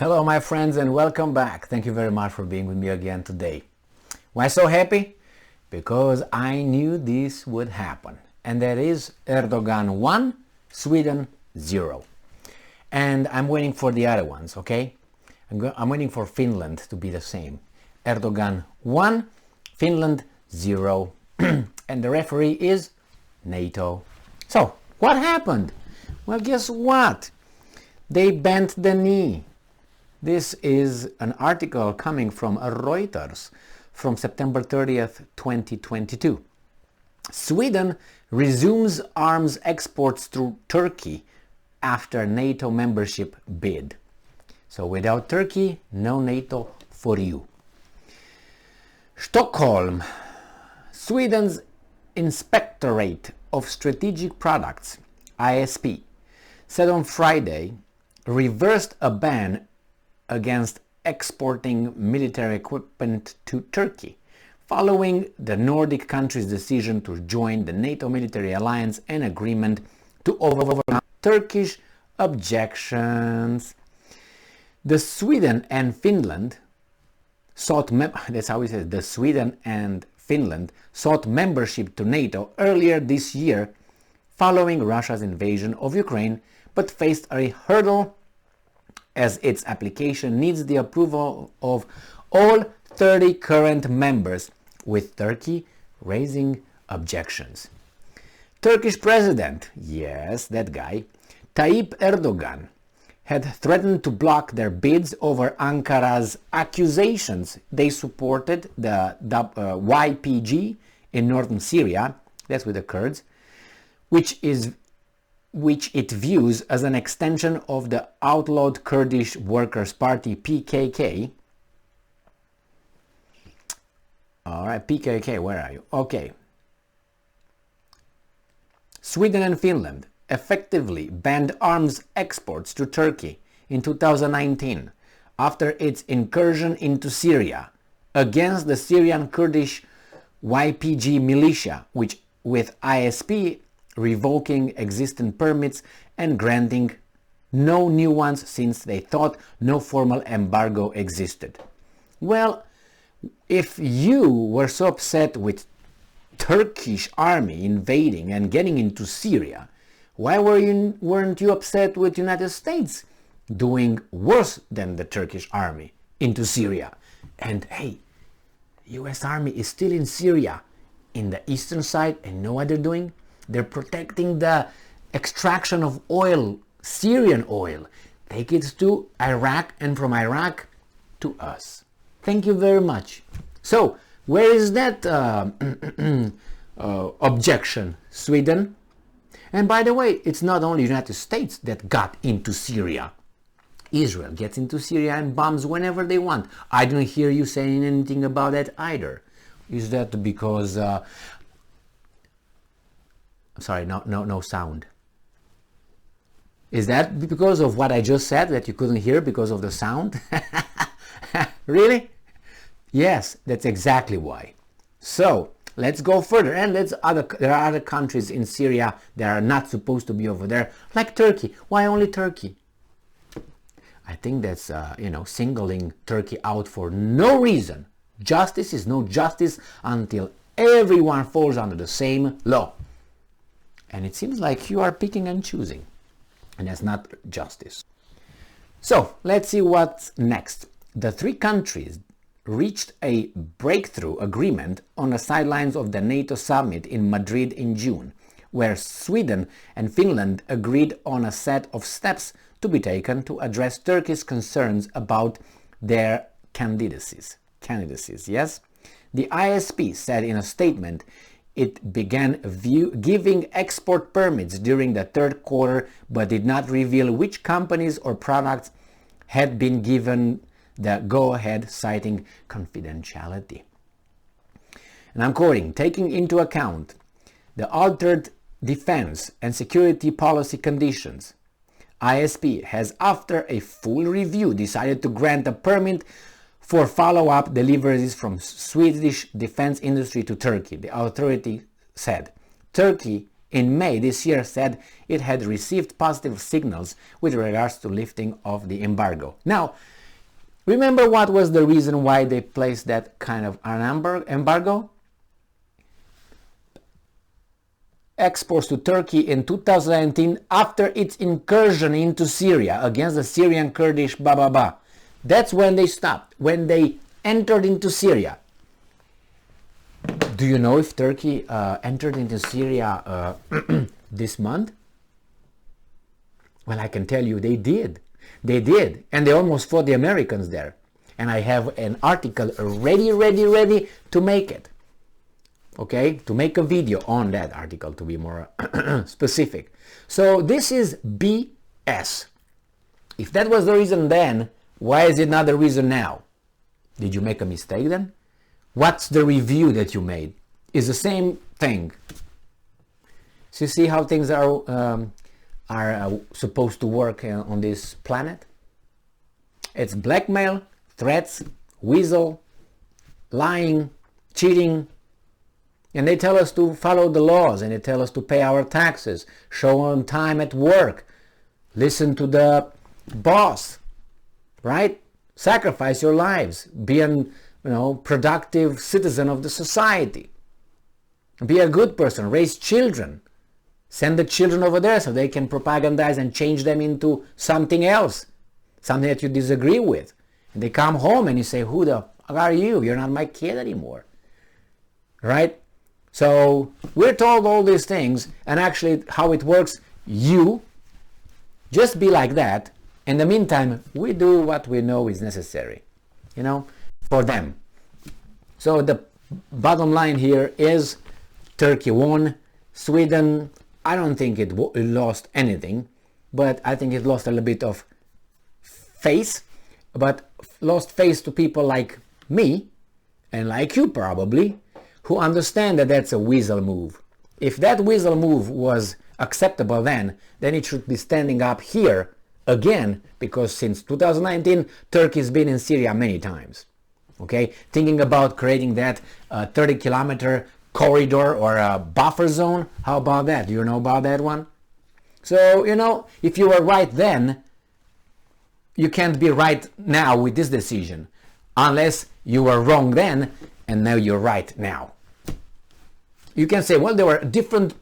Hello my friends and welcome back. Thank you very much for being with me again today. Why so happy? Because I knew this would happen. And that is Erdogan 1, Sweden 0. And I'm waiting for the other ones, okay? I'm waiting for Finland to be the same. Erdogan 1, Finland 0. And the referee is NATO. So, what happened? Well, guess what? They bent the knee. This is an article coming from Reuters from September 30th, 2022. Sweden resumes arms exports through Turkey after NATO membership bid. So without Turkey, no NATO for you. Stockholm. Sweden's Inspectorate of Strategic Products, ISP, said on Friday reversed a ban against exporting military equipment to Turkey, following the Nordic country's decision to join the NATO military alliance and agreement to overcome Turkish objections. The Sweden and Finland sought membership to NATO earlier this year following Russia's invasion of Ukraine, but faced a hurdle as its application needs the approval of all 30 current members, with Turkey raising objections. Turkish President, yes, that guy, Tayyip Erdogan, had threatened to block their bids over Ankara's accusations they supported the YPG in northern Syria, that's with the Kurds, which it views as an extension of the outlawed Kurdish Workers' Party PKK. Alright, PKK, where are you? Okay. Sweden and Finland effectively banned arms exports to Turkey in 2019 after its incursion into Syria against the Syrian Kurdish YPG militia, which with ISP revoking existing permits and granting no new ones since they thought no formal embargo existed. Well, if you were so upset with Turkish army invading and getting into Syria, why weren't you upset with United States doing worse than the Turkish army into Syria? And hey, US army is still in Syria, in the eastern side, and you know what they're doing? They're protecting the extraction of oil, Syrian oil. Take it to Iraq and from Iraq to us. Thank you very much. So, where is that objection? Sweden? And by the way, it's not only United States that got into Syria. Israel gets into Syria and bombs whenever they want. I don't hear you saying anything about that either. Is that because... Sorry, no sound. Is that because of what I just said that you couldn't hear because of the sound? Really? Yes, that's exactly why. So, let's go further. And there are other countries in Syria that are not supposed to be over there, like Turkey. Why only Turkey? I think that's, singling Turkey out for no reason. Justice is no justice until everyone falls under the same law. And it seems like you are picking and choosing. And that's not justice. So, let's see what's next. The three countries reached a breakthrough agreement on the sidelines of the NATO summit in Madrid in June, where Sweden and Finland agreed on a set of steps to be taken to address Turkey's concerns about their candidacies. Yes? The ISP said in a statement it began giving export permits during the third quarter, but did not reveal which companies or products had been given the go-ahead, citing confidentiality. And I'm quoting, taking into account the altered defense and security policy conditions, ISP has, after a full review, decided to grant a permit for follow-up deliveries from Swedish defense industry to Turkey. The authority said Turkey in May this year said it had received positive signals with regards to lifting of the embargo. Now, remember what was the reason why they placed that kind of an embargo? Exports to Turkey in 2019 after its incursion into Syria against the Syrian Kurdish Baba. That's when they stopped, when they entered into Syria. Do you know if Turkey entered into Syria this month? Well, I can tell you they did. They did, and they almost fought the Americans there. And I have an article ready to make it. Okay, to make a video on that article, to be more specific. So this is BS. If that was the reason then, why is it not the reason now? Did you make a mistake then? What's the review that you made? Is the same thing. So you see how things are supposed to work on this planet? It's blackmail, threats, weasel, lying, cheating, and they tell us to follow the laws, and they tell us to pay our taxes, show on time at work, listen to the boss, right? Sacrifice your lives, be an productive citizen of the society, be a good person, raise children, send the children over there so they can propagandize and change them into something else, something that you disagree with. And they come home and you say, who the fuck are you? You're not my kid anymore, right? So we're told all these things, and actually how it works, you just be like that. In the meantime, we do what we know is necessary, for them. So the bottom line here is Turkey won. Sweden, I don't think it lost anything, but I think it lost a little bit of face, but lost face to people like me and like you probably, who understand that that's a weasel move. If that weasel move was acceptable then it should be standing up here again, because since 2019 Turkey's been in Syria many times. Okay, thinking about creating that 30-kilometer corridor or a buffer zone. How about that? Do you know about that one? So, if you were right then, you can't be right now with this decision, unless you were wrong then and now you're right now. You can say, well, there were different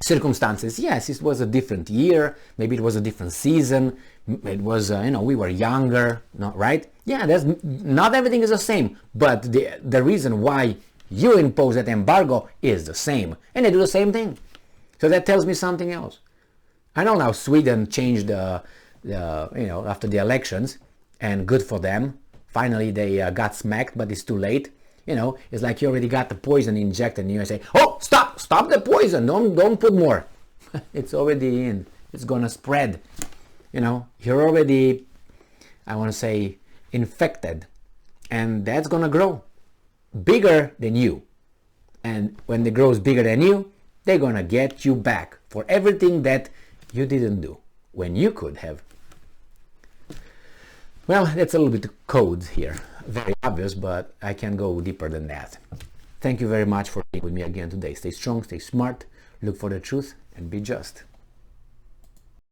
circumstances. Yes, it was a different year, maybe it was a different season, it was we were younger, right? Yeah, not everything is the same, but the reason why you impose that embargo is the same, and they do the same thing. So that tells me something else. I know now Sweden changed after the elections, and good for them. Finally they got smacked, but it's too late. It's like you already got the poison injected and you say, oh, stop the poison, don't put more. It's already in, it's gonna spread. You're already, I want to say, infected, and that's gonna grow bigger than you. And when it grows bigger than you, they're gonna get you back for everything that you didn't do when you could have. Well, that's a little bit of code here. Very obvious, but I can go deeper than that. Thank you very much for being with me again today. Stay strong, stay smart, look for the truth, and be just.